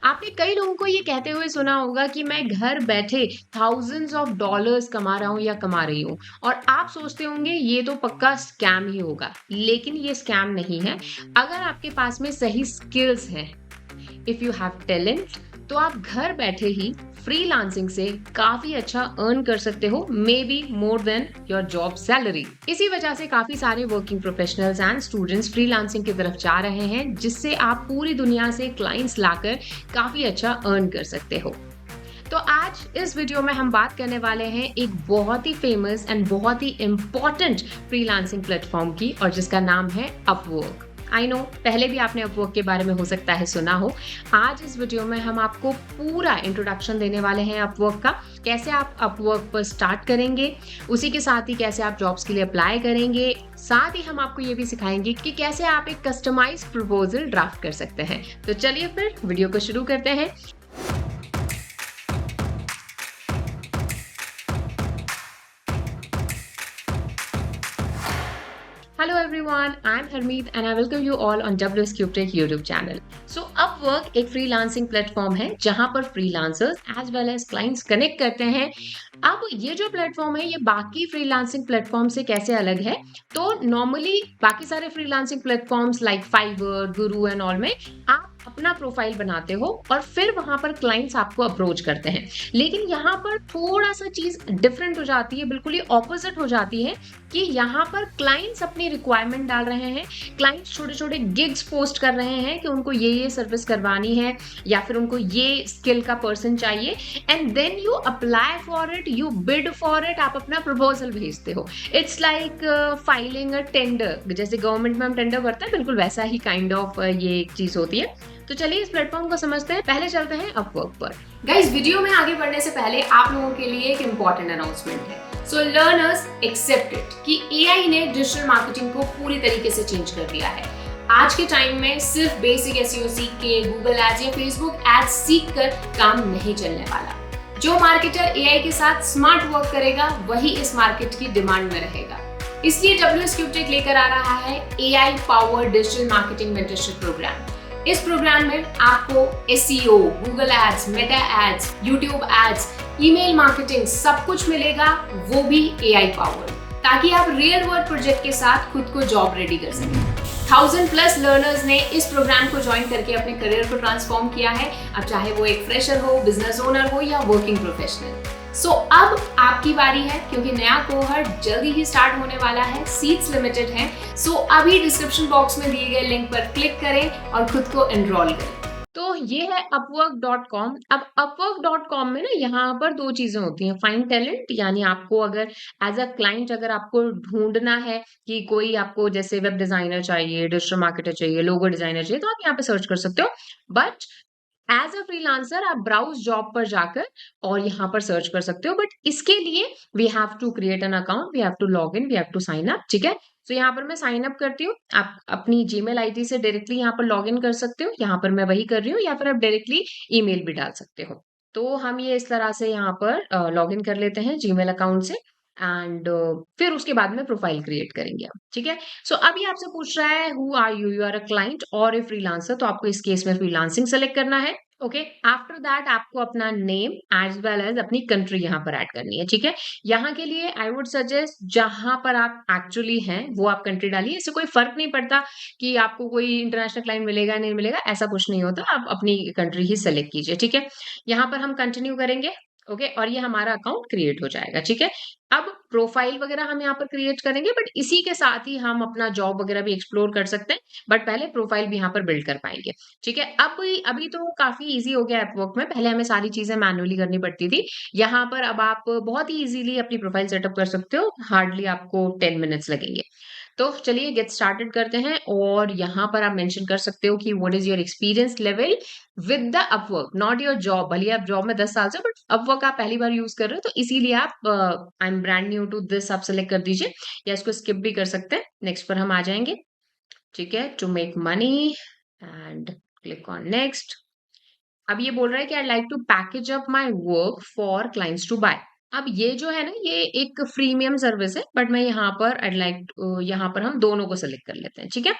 आपने कई लोगों को ये कहते हुए सुना होगा कि मैं घर बैठे थाउजेंड्स ऑफ डॉलर्स कमा रहा हूँ या कमा रही हूँ और आप सोचते होंगे ये तो पक्का स्कैम ही होगा, लेकिन ये स्कैम नहीं है। अगर आपके पास में सही स्किल्स हैं, इफ यू हैव टैलेंट, तो आप घर बैठे ही फ्रीलांसिंग से काफी अच्छा अर्न कर सकते हो, may be more than your job salary. इसी वजह से काफी सारे working professionals and students freelancing की तरफ जा रहे हैं, जिससे आप पूरी दुनिया से क्लाइंट्स लाकर काफी अच्छा अर्न कर सकते हो। तो आज इस वीडियो में हम बात करने वाले हैं एक बहुत ही फेमस एंड बहुत ही इंपॉर्टेंट फ्रीलांसिंग प्लेटफॉर्म की, और जिसका नाम है अपवर्क। आई नो पहले भी आपने अपवर्क के बारे में हो सकता है सुना हो। आज इस वीडियो में हम आपको पूरा इंट्रोडक्शन देने वाले हैं अपवर्क का, कैसे आप अपवर्क पर स्टार्ट करेंगे, उसी के साथ ही कैसे आप जॉब्स के लिए अप्लाई करेंगे। साथ ही हम आपको ये भी सिखाएंगे कि कैसे आप एक कस्टमाइज्ड प्रपोजल ड्राफ्ट कर सकते हैं। तो चलिए फिर वीडियो को शुरू करते हैं। Hello everyone, I'm Harmeet and I welcome you all on WSCube Tech YouTube channel. So Upwork एक फ्रीलांसिंग प्लेटफॉर्म है जहां पर freelancers as well as clients connect करते हैं। अब ये जो प्लेटफॉर्म है ये बाकी फ्रीलांसिंग प्लेटफॉर्म से कैसे अलग है? तो नॉर्मली बाकी सारे freelancing platforms like fibre, Guru and all में आप अपना प्रोफाइल बनाते हो और फिर वहां पर क्लाइंट्स आपको अप्रोच करते हैं। लेकिन यहाँ पर थोड़ा सा चीज डिफरेंट हो जाती है, बिल्कुल ही ऑपोजिट हो जाती है कि यहाँ पर क्लाइंट्स अपनी रिक्वायरमेंट डाल रहे हैं। क्लाइंट्स छोटे छोटे गिग्स पोस्ट कर रहे हैं कि उनको ये सर्विस करवानी है या फिर उनको ये स्किल का पर्सन चाहिए, and then you apply for it, you bid for it, आप अपना प्रपोजल भेजते हो। It's like filing a tender, जैसे गवर्नमेंट में हम टेंडर भरते हैं, बिल्कुल वैसा ही काइंड ऑफ ये एक चीज होती है। तो चलिए इस प्लेटफॉर्म को समझते हैं। पहले चलते हैं अपवर्क पर। गाइस, वीडियो में आगे बढ़ने से पहले आप लोगों के लिए एक इंपॉर्टेंट अनाउंसमेंट है। सो लर्नर्स एक्सेप्ट इट कि एआई ने डिजिटल मार्केटिंग को पूरी तरीके से चेंज कर दिया है। आज के टाइम में सिर्फ बेसिक एसईओ सीख के, गूगल एड्स या फेसबुक एड्स सीख कर काम नहीं चलने वाला। जो मार्केटर एआई के साथ स्मार्ट वर्क करेगा वही इस मार्केट की डिमांड में रहेगा। इसलिए WSCube Tech लेकर आ रहा है AI powered digital marketing mentorship programme. इस प्रोग्राम में आपको SEO, Google ads, Meta ads, YouTube ads, email marketing सब कुछ मिलेगा, वो भी एआई पावर्ड, ताकि आप रियल वर्ल्ड प्रोजेक्ट के साथ खुद को जॉब रेडी कर सकें। 1000+ लर्नर्स ने इस प्रोग्राम को ज्वाइन करके अपने करियर को ट्रांसफॉर्म किया है, अब चाहे वो एक फ्रेशर हो, बिजनेस ओनर हो या वर्किंग प्रोफेशनल। सो अब आपकी बारी है, क्योंकि नया कोहर्ट जल्दी ही स्टार्ट होने वाला है, सीट्स लिमिटेड हैं। सो अभी डिस्क्रिप्शन बॉक्स में दिए गए लिंक पर क्लिक करें और खुद को एनरोल करें। तो ये है upwork.com। अब upwork.com में ना यहाँ पर दो चीजें होती हैं, फाइंड टैलेंट, यानी आपको अगर एज अ क्लाइंट अगर आपको ढूंढना है कि कोई आपको जैसे वेब डिजाइनर चाहिए, डिजिटल मार्केटर चाहिए, लोगो डिजाइनर चाहिए, तो आप यहाँ पे सर्च कर सकते हो। बट एज अ फ्रीलांसर आप ब्राउज जॉब पर जाकर और यहाँ पर सर्च कर सकते हो। बट इसके लिए we have to create an account, we have to log in, we have to sign up. ठीक है, तो यहाँ पर मैं साइन अप करती हूँ। आप अपनी जीमेल आईडी से डायरेक्टली यहाँ पर लॉग इन कर सकते हो, यहाँ पर मैं वही कर रही हूँ, या फिर आप डायरेक्टली ईमेल भी डाल सकते हो। तो हम ये इस तरह से यहाँ पर लॉग इन कर लेते हैं जीमेल अकाउंट से, एंड फिर उसके बाद में प्रोफाइल क्रिएट करेंगे हम। ठीक है, सो अभी आपसे पूछ रहा है who are you, you are a client और ए फ्रीलांसर, तो आपको इस केस में फ्रीलांसिंग सेलेक्ट करना है। ओके, आफ्टर दैट आपको अपना नेम एज वेल एज अपनी कंट्री यहाँ पर ऐड करनी है। ठीक है, यहाँ के लिए आई वुड सजेस्ट जहां पर आप एक्चुअली हैं वो आप कंट्री डालिए। इससे कोई फर्क नहीं पड़ता कि आपको कोई इंटरनेशनल क्लाइंट मिलेगा नहीं मिलेगा, ऐसा कुछ नहीं होता। आप अपनी कंट्री ही सेलेक्ट कीजिए। ठीक है, यहाँ पर हम कंटिन्यू करेंगे। ओके, और ये हमारा अकाउंट क्रिएट हो जाएगा। ठीक है, अब प्रोफाइल वगैरह हम यहाँ पर क्रिएट करेंगे, बट इसी के साथ ही हम अपना जॉब वगैरह भी एक्सप्लोर कर सकते हैं, बट पहले प्रोफाइल भी यहाँ पर बिल्ड कर पाएंगे। ठीक है, अब अभी तो काफी इजी हो गया अपवर्क में, पहले हमें सारी चीजें मैन्युअली करनी पड़ती थी। यहाँ पर अब आप बहुत ही इजीली अपनी प्रोफाइल सेटअप कर सकते हो, हार्डली आपको 10 मिनट्स लगेंगे। तो चलिए गेट स्टार्टेड करते हैं, और यहाँ पर आप मेंशन कर सकते हो कि what is your experience level with the Upwork, not your job. भले आप जॉब में 10 साल से, बट अपवर्क आप पहली बार यूज कर रहे हो, तो इसीलिए आप I am brand new to this आप सेलेक्ट कर दीजिए, या इसको स्किप भी कर सकते हैं। नेक्स्ट पर हम आ जाएंगे। ठीक है, to make money and click on next. अब ये बोल रहा है कि I like to package up my work for clients to buy. अब ये जो है ना, ये एक फ्रीमियम सर्विस है, बट मैं यहाँ पर आई लाइक, यहाँ पर हम दोनों को सेलेक्ट कर लेते हैं। ठीक है,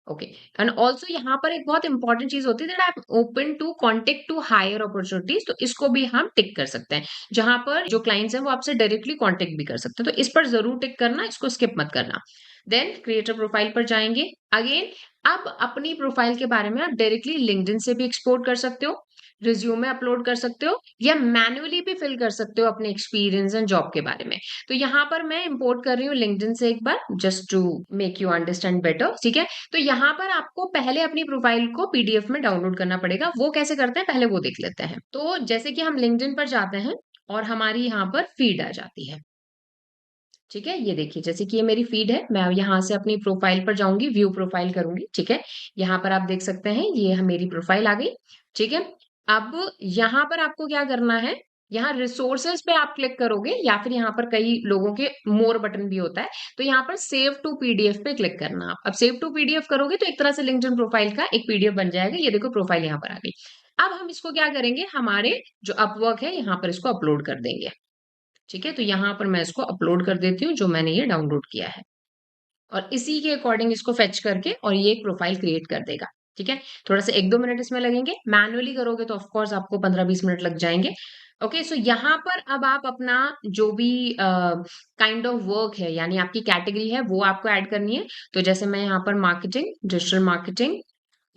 ओके। एंड ऑल्सो यहाँ पर एक बहुत इंपॉर्टेंट चीज होती है that I am open to contact to hire opportunities, तो इसको भी हम टिक कर सकते हैं, जहां पर जो क्लाइंट्स हैं वो आपसे डायरेक्टली कॉन्टेक्ट भी कर सकते हैं, तो इस पर जरूर टिक करना, इसको स्किप मत करना। देन क्रिएटर प्रोफाइल पर जाएंगे। अगेन अब अपनी प्रोफाइल के बारे में आप डायरेक्टली लिंक्डइन से भी एक्सपोर्ट कर सकते हो, रिज्यूमे अपलोड कर सकते हो, या मैन्युअली भी फिल कर सकते हो अपने एक्सपीरियंस एंड जॉब के बारे में। तो यहाँ पर मैं इंपोर्ट कर रही हूँ लिंक्डइन से एक बार, just to make you understand better, ठीक है। तो यहाँ पर आपको पहले अपनी प्रोफाइल को पीडीएफ में डाउनलोड करना पड़ेगा। वो कैसे करते हैं पहले वो देख लेते हैं। तो जैसे कि हम लिंक्डइन पर जाते हैं और हमारी यहाँ पर फीड आ जाती है, ठीक है। ये देखिए जैसे कि ये मेरी फीड है, मैं यहाँ से अपनी प्रोफाइल पर जाऊंगी, व्यू प्रोफाइल करूंगी, ठीक है। यहाँ पर आप देख सकते हैं ये मेरी प्रोफाइल आ गई, ठीक है। अब यहाँ पर आपको क्या करना है, यहाँ रिसोर्सेज पे आप क्लिक करोगे, या फिर यहाँ पर कई लोगों के मोर बटन भी होता है, तो यहाँ पर सेव टू पीडीएफ पे क्लिक करना। आप अब सेव टू पीडीएफ करोगे तो एक तरह से लिंक्डइन प्रोफाइल का एक पीडीएफ बन जाएगा। ये देखो प्रोफाइल यहाँ पर आ गई। अब हम इसको क्या करेंगे, हमारे जो अपवर्क है यहाँ पर इसको अपलोड कर देंगे, ठीक है। तो यहाँ पर मैं इसको अपलोड कर देती हूँ जो मैंने ये डाउनलोड किया है, और इसी के अकॉर्डिंग इसको फेच करके और ये एक प्रोफाइल क्रिएट कर देगा, ठीक है। थोड़ा सा 1-2 मिनट इसमें लगेंगे, मैनुअली करोगे तो ऑफ कोर्स आपको 15-20 मिनट लग जाएंगे। ओके, सो यहाँ पर अब आप अपना जो भी काइंड ऑफ वर्क है, यानी आपकी कैटेगरी है, वो आपको ऐड करनी है। तो जैसे मैं यहाँ पर marketing, digital marketing,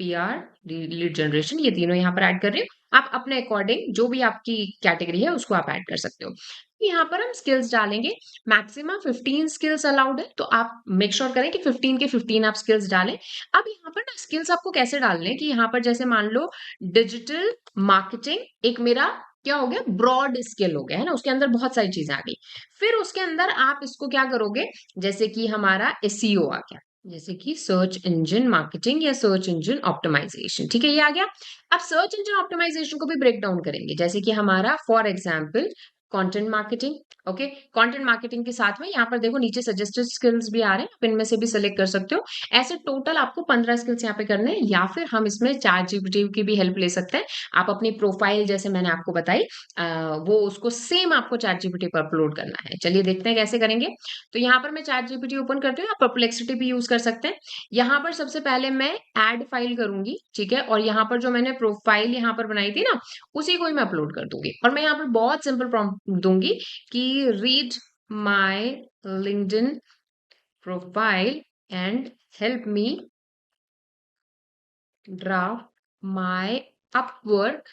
PR, lead generation, ये तीनों यहाँ पर ऐड कर रही हूँ। आप अपने अकॉर्डिंग जो भी आपकी कैटेगरी है उसको आप ऐड कर सकते हो। यहाँ पर हम स्किल्स डालेंगे, मैक्सिमम 15 स्किल्स अलाउड है, तो आप मेक श्योर करें कि 15 के 15 आप स्किल्स डालें। अब यहाँ पर ना स्किल्स आपको कैसे डालने हैं कि यहाँ पर जैसे मान लो डिजिटल मार्केटिंग एक मेरा क्या हो गया, ब्रॉड स्किल हो गया है ना, उसके अंदर बहुत सारी चीजें आ गई। फिर उसके अंदर आप इसको क्या करोगे, जैसे कि हमारा एसईओ आ गया, जैसे कि सर्च इंजन मार्केटिंग या सर्च इंजन ऑप्टिमाइजेशन, ठीक है, ये आ गया। अब सर्च इंजन ऑप्टिमाइजेशन को भी ब्रेक डाउन करेंगे, जैसे कि हमारा for example content marketing. Okay, content marketing के साथ में यहाँ पर देखो नीचे सजेस्टेड स्किल्स भी आ रहे हैं, आप इनमें से भी सिलेक्ट कर सकते हो। ऐसे टोटल आपको 15 स्किल्स यहाँ पे करने हैं, या फिर हम इसमें चैट जीपीटी की भी हेल्प ले सकते हैं। आप अपनी प्रोफाइल जैसे मैंने आपको बताई वो उसको सेम आपको चैट जीपीटी पर अपलोड करना है। चलिए देखते हैं कैसे करेंगे। तो यहाँ पर मैं चैट जीपीटी ओपन करती हूँ, आप परप्लेक्सिटी भी यूज कर सकते हैं। यहाँ पर सबसे पहले मैं ऐड फाइल करूंगी, ठीक है, और यहाँ पर जो मैंने प्रोफाइल यहाँ पर बनाई थी ना, उसी को ही मैं अपलोड कर दूंगी। और मैं यहाँ पर बहुत सिंपल प्रॉम्प्ट दूंगी कि read my LinkedIn profile and help me draft my Upwork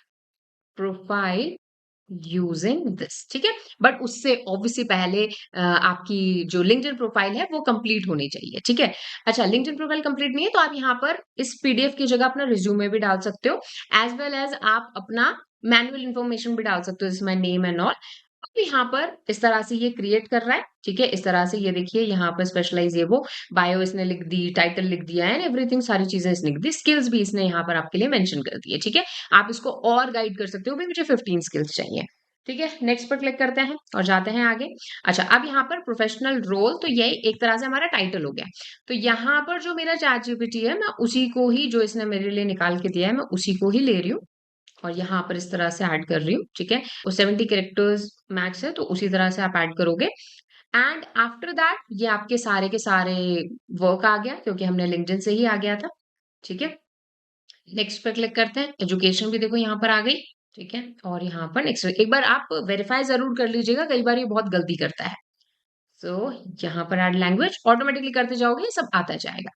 profile using this, ठीक है। बट उससे ऑब्वियसली पहले आपकी जो लिंक्डइन प्रोफाइल है वो कंप्लीट होनी चाहिए, ठीक है। अच्छा, लिंक्डइन प्रोफाइल कंप्लीट नहीं है तो आप यहाँ पर इस पीडीएफ की जगह अपना रिज्यूमे भी डाल सकते हो, एज वेल एज आप अपना मैनुअल इन्फॉर्मेशन भी डाल सकते हो, जैसे माय नेम एंड ऑल। अब यहाँ पर इस तरह से ये क्रिएट कर रहा है, ठीक है। इस तरह से ये देखिए यहाँ पर स्पेशलाइज ये वो बायो इसने लिख दी, टाइटल लिख दिया है, एवरीथिंग सारी चीजें इसने लिख दी, स्किल्स भी इसने यहाँ पर आपके लिए मेंशन कर दी है, ठीक है। आप इसको और गाइड कर सकते हो, भाई मुझे 15 स्किल्स चाहिए, ठीक है। नेक्स्ट पर क्लिक करते हैं और जाते हैं आगे। अच्छा, अब यहाँ पर प्रोफेशनल रोल, तो ये एक तरह से हमारा टाइटल हो गया। तो यहाँ पर जो मेरा चैट जीपीटी है, मैं उसी को ही, जो इसने मेरे लिए निकाल के दिया है, मैं उसी को ही ले रही हूँ और यहाँ पर इस तरह से ऐड कर रही हूँ, ठीक है। वो 70 कैरेक्टर्स मैक्स है, तो उसी तरह से आप ऐड करोगे। एंड आफ्टर दैट ये आपके सारे के सारे वर्क आ गया, क्योंकि हमने लिंक्डइन से ही आ गया था, ठीक है। नेक्स्ट पे क्लिक करते हैं, एजुकेशन भी देखो यहाँ पर आ गई, ठीक है। और यहाँ पर नेक्स्ट एक बार आप वेरीफाई जरूर कर लीजिएगा, कई बार ये बहुत गलती करता है। सो यहाँ पर ऐड लैंग्वेज ऑटोमेटिकली करते जाओगे, ये सब आता जाएगा।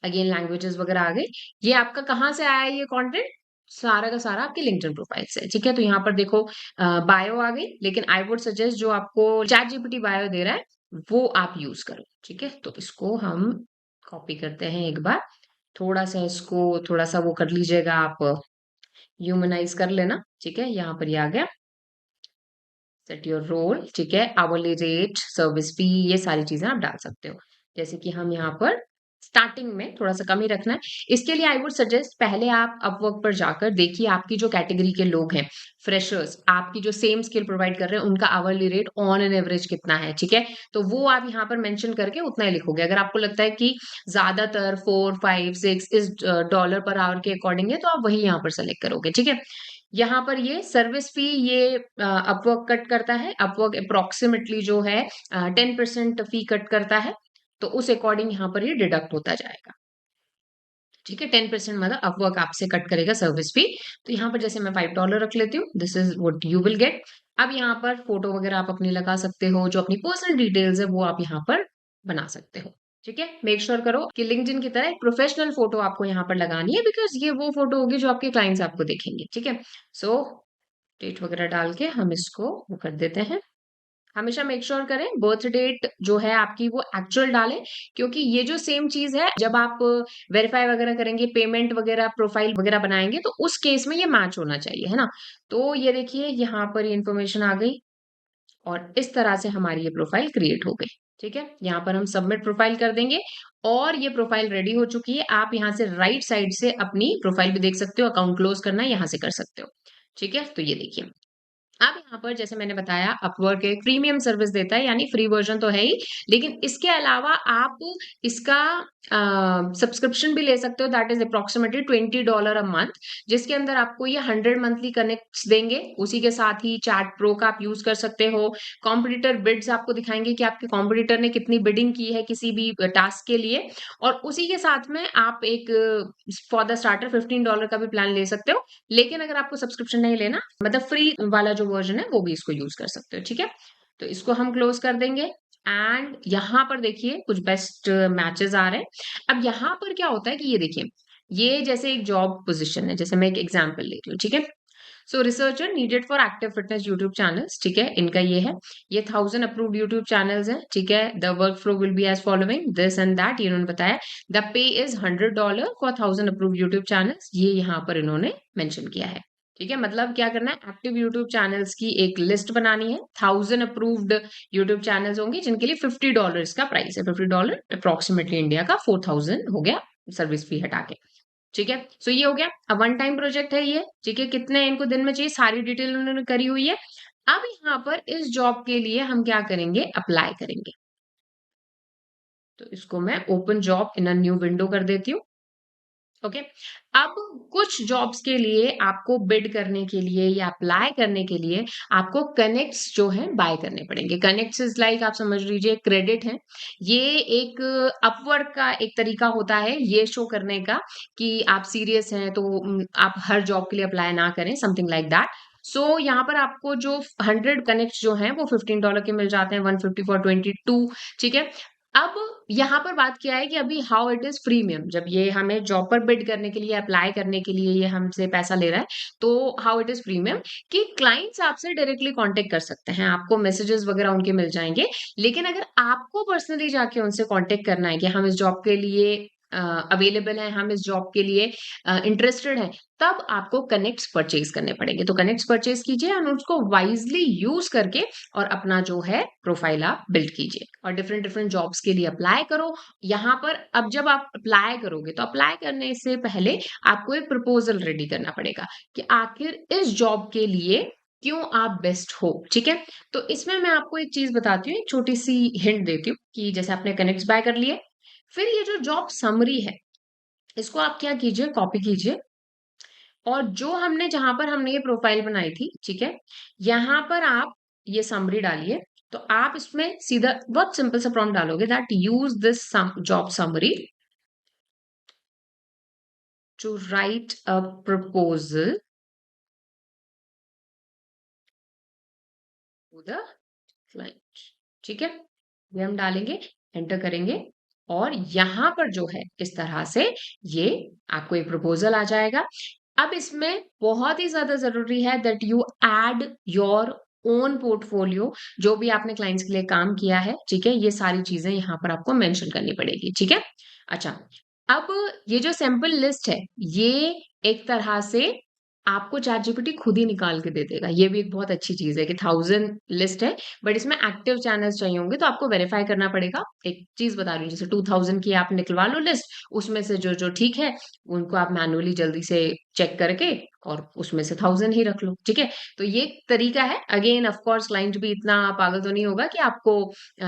अगेन लैंग्वेजेस वगैरह आ गई। ये आपका कहाँ से आया है ये कंटेंट, सारा का सारा आपके लिंक्डइन प्रोफाइल से, ठीक है। तो यहाँ पर देखो बायो आ गई, लेकिन आई वुड सजेस्ट जो आपको चैट जीपीटी बायो दे रहा है वो आप यूज करो, ठीक है। तो इसको हम कॉपी करते हैं एक बार, थोड़ा सा इसको थोड़ा सा वो कर लीजिएगा, आप ह्यूमनाइज कर लेना, ठीक है। यहाँ पर ये आ गया, सेट योर रोल, ठीक है, आवरली रेट, सर्विस फी, ये सारी चीजें आप डाल सकते हो। जैसे कि हम यहाँ पर स्टार्टिंग में थोड़ा सा कम ही रखना है। इसके लिए आई वुड सजेस्ट पहले आप अपवर्क पर जाकर देखिए आपकी जो कैटेगरी के लोग हैं, फ्रेशर्स, आपकी जो सेम स्किल प्रोवाइड कर रहे हैं, उनका hourly rate on an average कितना है, ठीक है। तो वो आप यहाँ पर मेंशन करके उतना ही लिखोगे। अगर आपको लगता है कि ज्यादातर 4, 5, 6 इस डॉलर पर आवर के अकॉर्डिंग है, तो आप वही यहाँ पर सेलेक्ट करोगे, ठीक है। यहाँ पर ये सर्विस फी ये अपवर्क कट करता है, अपवर्क अप्रोक्सीमेटली जो है 10% फी कट करता है, तो उस अकॉर्डिंग यहाँ पर ये डिडक्ट होता जाएगा। ठीक है, 10% मतलब अपवर्क आपसे कट करेगा सर्विस फी। तो यहाँ पर जैसे मैं $5 रख लेती हूँ, this is what you will get. अब यहाँ पर फोटो वगैरह आप अपनी लगा सकते हो, जो अपनी पर्सनल डिटेल्स है वो आप यहाँ पर बना सकते हो। ठीक है, मेक श्योर करो कि लिंक्डइन की तरह एक प्रोफेशनल फोटो आपको यहाँ पर लगानी है, बिकॉज ये वो फोटो होगी जो आपके क्लाइंट्स आपको देखेंगे। ठीक है, सो डेट वगैरह डाल के हम इसको वो कर देते हैं। हमेशा मेक श्योर करें बर्थ डेट जो है आपकी वो एक्चुअल डालें, क्योंकि ये जो सेम चीज है जब आप वेरीफाई वगैरह करेंगे, पेमेंट वगैरह, प्रोफाइल वगैरह बनाएंगे, तो उस केस में ये मैच होना चाहिए, है ना। तो ये देखिए यहाँ पर ये इन्फॉर्मेशन आ गई और इस तरह से हमारी ये प्रोफाइल क्रिएट हो गई। ठीक है, यहाँ पर हम सबमिट प्रोफाइल कर देंगे और ये प्रोफाइल रेडी हो चुकी है। आप यहाँ से राइट साइड से अपनी प्रोफाइल भी देख सकते हो, अकाउंट क्लोज करना है यहाँ से कर सकते हो। ठीक है, तो ये देखिए अब यहाँ पर जैसे मैंने बताया अपवर्क एक प्रीमियम सर्विस देता है, यानी फ्री वर्जन तो है ही, लेकिन इसके अलावा आप इसका सब्सक्रिप्शन भी ले सकते हो, that is approximately $20 a month, जिसके अंदर आपको ये 100 मंथली कनेक्ट्स देंगे। उसी के साथ ही चैट प्रो का आप यूज कर सकते हो। कॉम्पिटिटर बिड्स आपको दिखाएंगे कि आपके कॉम्पिटिटर ने कितनी बिडिंग की है किसी भी टास्क के लिए, और उसी के साथ में आप एक फॉर द स्टार्टर $15 का भी प्लान ले सकते हो। लेकिन अगर आपको सब्सक्रिप्शन नहीं लेना, मतलब फ्री वाला जो वर्जन है वो भी इसको यूज कर सकते हो। ठीक है, तो इसको हम क्लोज कर देंगे एंड यहाँ पर देखिए कुछ बेस्ट मैचेस आ रहे हैं। अब यहाँ पर क्या होता है कि ये देखिए, ये जैसे एक जॉब पोजीशन है, जैसे मैं एक एग्जांपल ले रही हूँ। ठीक है, सो researcher needed for active fitness YouTube channels. ठीक है, इनका ये है, ये 1000 अप्रूव्ड यूट्यूब चैनल्स हैं। ठीक है, the work flow will be as following this and that, ये इन्होंने बताया। The pay is $100 for 1000 approved YouTube channels, ये यहाँ पर इन्होंने मेंशन किया है। ठीक है, मतलब क्या करना है, एक्टिव यूट्यूब चैनल्स की एक लिस्ट बनानी है। 1000 अप्रूव्ड यूट्यूब चैनल्स होंगे जिनके लिए $50 का प्राइस है। $50 अप्रोक्सीमेटली इंडिया का 4000 हो गया सर्विस फी हटा के। ठीक है, सो ये हो गया। अब वन टाइम प्रोजेक्ट है ये। ठीक है, कितने इनको दिन में चाहिए, सारी डिटेल उन्होंने करी हुई है। अब यहाँ पर इस जॉब के लिए हम क्या करेंगे, अप्लाई करेंगे। तो इसको मैं open job in a new window कर देती हूँ। ओके, अब कुछ जॉब्स के लिए आपको बिड करने के लिए या अप्लाई करने के लिए आपको कनेक्ट्स जो है बाय करने पड़ेंगे। कनेक्ट्स इज लाइक आप समझ लीजिए क्रेडिट है। ये एक अपवर्क का एक तरीका होता है ये शो करने का कि आप सीरियस हैं, तो आप हर जॉब के लिए अप्लाई ना करें, समथिंग लाइक दैट। सो यहाँ पर आपको जो 100 कनेक्ट जो हैं वो $15 के मिल जाते हैं, 150 फॉर 22। ठीक है, अब यहाँ पर बात क्या है कि अभी हाउ इट इज प्रीमियम, जब ये हमें जॉब पर बिड करने के लिए, अप्लाई करने के लिए ये हमसे पैसा ले रहा है, तो हाउ इट इज प्रीमियम कि क्लाइंट्स आपसे डायरेक्टली कांटेक्ट कर सकते हैं, आपको मैसेजेस वगैरह उनके मिल जाएंगे। लेकिन अगर आपको पर्सनली जाके उनसे कांटेक्ट करना है कि हम इस जॉब के लिए अवेलेबल हैं, हम इस जॉब के लिए इंटरेस्टेड हैं, तब आपको कनेक्ट्स परचेज करने पड़ेंगे। तो कनेक्ट्स परचेज कीजिए और उसको वाइजली यूज करके और अपना जो है प्रोफाइल आप बिल्ड कीजिए और डिफरेंट डिफरेंट जॉब्स के लिए अप्लाई करो। यहाँ पर अब जब आप अप्लाई करोगे तो अप्लाई करने से पहले आपको एक प्रपोजल रेडी करना पड़ेगा कि आखिर इस जॉब के लिए क्यों आप बेस्ट हो। ठीक है, तो इसमें मैं आपको एक चीज बताती हूँ, एक छोटी सी हिंट देती हूँ कि जैसे आपने कनेक्ट्स बाय कर लिए, फिर ये जो जॉब समरी है इसको आप क्या कीजिए, कॉपी कीजिए और जो हमने जहां पर हमने ये प्रोफाइल बनाई थी, ठीक है, यहां पर आप ये समरी डालिए। तो आप इसमें सीधा बहुत सिंपल सा प्रॉम्प्ट डालोगे that use this job summary to write a proposal to the client. ठीक है, ये हम डालेंगे, एंटर करेंगे और यहां पर जो है इस तरह से ये आपको एक प्रपोजल आ जाएगा। अब इसमें बहुत ही ज्यादा जरूरी है that you add your own portfolio, जो भी आपने क्लाइंट्स के लिए काम किया है। ठीक है, ये सारी चीजें यहाँ पर आपको मेंशन करनी पड़ेगी। ठीक है, अच्छा, अब ये जो सैंपल लिस्ट है ये एक तरह से आपको चैट जीपीटी खुद ही निकाल के दे देगा। ये भी एक बहुत अच्छी चीज है कि 1000 लिस्ट है, बट इसमें एक्टिव चैनल्स चाहिए होंगे, तो आपको वेरीफाई करना पड़ेगा। एक चीज बता रही हूँ, जैसे 2000 की आप निकलवा लो लिस्ट, उसमें से जो जो ठीक है उनको आप मैनुअली जल्दी से चेक करके और उसमें से 1000 ही रख लो। ठीक है, तो ये एक तरीका है। अगेन ऑफ कोर्स क्लाइंट भी इतना पागल तो नहीं होगा कि आपको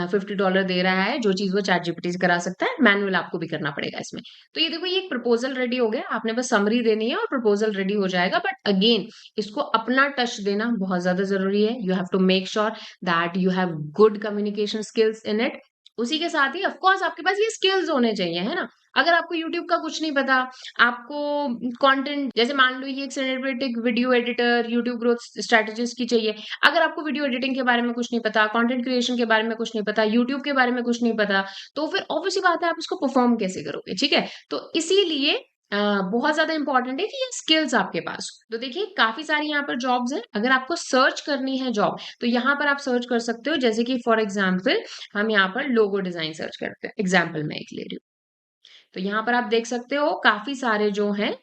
$50 दे रहा है, जो चीज वो चैट जीपीटी से करा सकता है, मैनुअल आपको भी करना पड़ेगा इसमें। तो ये देखो, ये एक प्रपोजल रेडी हो गया, आपने बस समरी देनी है और प्रपोजल रेडी हो जाएगा। बट अगेन इसको अपना टच देना बहुत ज्यादा जरूरी है। You have to make sure that you have good communication skills in it. उसी के साथ ही ऑफ कोर्स आपके पास ये स्किल्स होने चाहिए, है ना? अगर आपको यूट्यूब का कुछ नहीं पता, आपको कंटेंट जैसे मान लो ये एक cinematic video editor, YouTube growth strategist की चाहिए। अगर आपको वीडियो एडिटिंग के बारे में कुछ नहीं पता, कंटेंट क्रिएशन के बारे में कुछ नहीं पता, यूट्यूब के बारे में कुछ नहीं पता, तो फिर ऑब्वियस सी बात है आप इसको परफॉर्म कैसे करोगे, ठीक है? तो इसीलिए अ, बहुत ज़्यादा इम्पोर्टेंट है कि ये स्किल्स आपके पास हो। तो देखिए काफ़ी सारी यहाँ पर जॉब्स हैं, अगर आपको सर्च करनी है जॉब, तो यहाँ पर आप सर्च कर सकते हो जैसे कि फॉर एग्ज़ाम्पल हम यहाँ पर लोगो डिज़ाइन सर्च करते हैं, एग्ज़ाम्पल मैं एक ले रही हूँ। तो यहाँ पर आप देख सकते हो काफ़ी सारे जो हैं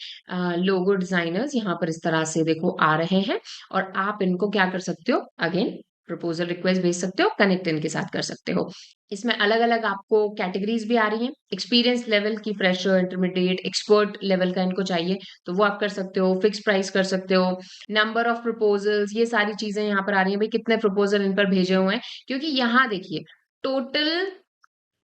लोगो डिज़ाइनर्स यहाँ पर इस तरह से देखो आ रहे हैं और आप इनको क्या कर सकते हो अगेन प्रपोज़ल रिक्वेस्ट भेज सकते हो, कनेक्ट इनके साथ कर सकते हो। इसमें अलग-अलग आपको कैटेगरीज़ भी आ रही हैं, एक्सपीरियंस लेवल की फ्रेशर, इंटरमीडिएट, एक्सपर्ट लेवल का इनको चाहिए, तो वो आप कर सकते हो, फिक्स प्राइस कर सकते हो, नंबर ऑफ प्रपोज़ल्स ये सारी चीज़ें यहाँ पर आ रही हैं, भई कितने प्रपोज़ल इन पर भेजे हुए हैं, क्योंकि यहाँ देखिए टोटल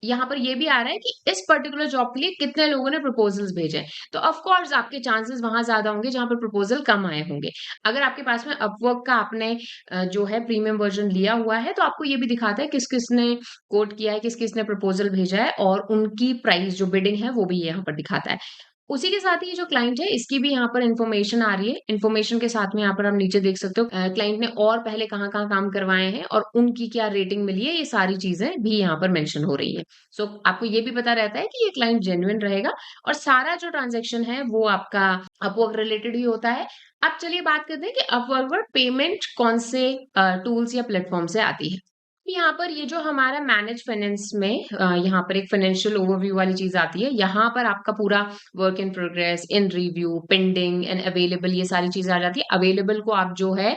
यहाँ पर ये भी आ रहा है कि इस पर्टिकुलर जॉब के लिए कितने लोगों ने प्रपोज़ल्स भेजे हैं। तो ऑफ कोर्स आपके चांसेस वहाँ ज़्यादा होंगे जहाँ पर प्रपोज़ल कम आए होंगे। अगर आपके पास में अपवर्क का आपने जो है प्रीमियम वर्ज़न लिया हुआ है, तो आपको ये भी दिखाता है किस-किस ने कोट किया है, किस-किस ने प्रपोज़ल भेजा है और उनकी प्राइस जो बिडिंग है, वो भी यहाँ पर दिखाता है। उसी के साथ ही ये जो क्लाइंट है, इसकी भी यहाँ पर इन्फॉर्मेशन आ रही है। इन्फॉर्मेशन के साथ में यहाँ पर आप नीचे देख सकते हो क्लाइंट ने और पहले कहाँ-कहाँ काम करवाए हैं और उनकी क्या रेटिंग मिली है, ये सारी चीज़ें भी यहाँ पर मेंशन हो रही है। सो आपको ये भी पता रहता है कि ये क्लाइंट जेन्युइन रहेगा और सारा जो ट्रांज़ैक्शन है वो आपका अपवर्क रिलेटेड ही होता है। अब चलिए बात करते हैं कि अपवर्क पर पेमेंट कौन से टूल्स या प्लेटफ़ॉर्म से आती है। यहाँ पर ये जो हमारा मैनेज फाइनेंस में यहाँ पर एक फाइनेंशियल ओवरव्यू वाली चीज़ आती है। यहाँ पर आपका पूरा work in progress, in review, pending and available ये सारी चीज़ें आ जाती है। अवेलेबल को आप जो है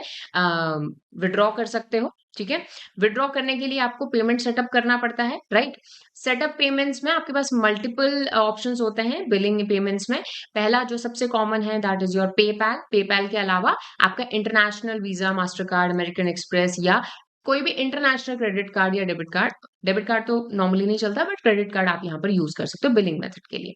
विथड्रॉ कर सकते हो, ठीक है? विथड्रॉ करने के लिए आपको पेमेंट सेटअप करना पड़ता है, राइट? सेटअप पेमेंट्स में आपके पास मल्टीपल ऑप्शंस होते हैं बिलिंग पेमेंट्स में। पहला जो सबसे कॉमन है that is your PayPal. PayPal के अलावा आपका international visa, Mastercard, American express या कोई भी इंटरनेशनल क्रेडिट कार्ड या डेबिट कार्ड तो नॉर्मली नहीं चलता बट क्रेडिट कार्ड आप यहाँ पर यूज कर सकते हो बिलिंग मेथड के लिए,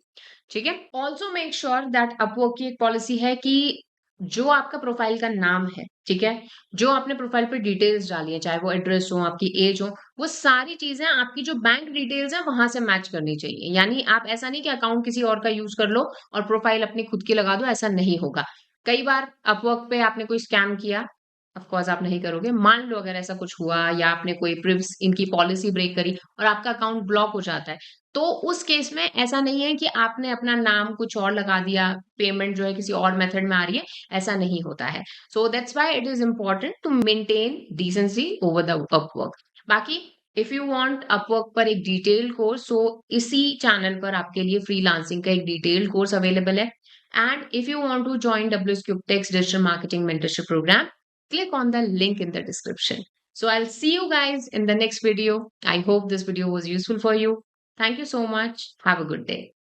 ठीक है? Also make sure that Upwork की एक पॉलिसी है कि जो आपका प्रोफाइल का नाम है, ठीक है? जो आपने प्रोफाइल पे डिटेल्स डाली है, चाहे वो एड्रेस हो, आपकी एज हो, वो सारी चीजें आपकी जो बैंक डिटेल्स है वहां से मैच करनी चाहिए। यानी आप ऐसा नहीं कि अकाउंट किसी और का यूज कर लो और प्रोफाइल अपनी खुद की लगा दो, ऐसा नहीं होगा। कई बार अपवर्क पे आपने कोई स्कैम किया, ऑफ कोर्स आप नहीं करोगे। मान लो अगर ऐसा कुछ हुआ या आपने कोई प्रिव्स इनकी पॉलिसी ब्रेक करी और आपका अकाउंट ब्लॉक हो जाता है, तो उस केस में ऐसा नहीं है कि आपने अपना नाम कुछ और लगा दिया, पेमेंट जो है किसी और मेथड में आ रही है, ऐसा नहीं होता है। So that's why it is important to maintain decency over the Upwork. बाकी इफ यू वांट अपवर्क पर एक डिटेल्ड कोर्स, सो इसी चैनल पर आपके लिए फ्रीलांसिंग का एक डिटेल्ड कोर्स अवेलेबल है। And if you want to join WSCube Tech's digital marketing mentorship program, click on the link in the description. So I'll see you guys in the next video. I hope this video was useful for you. Thank you so much. Have a good day.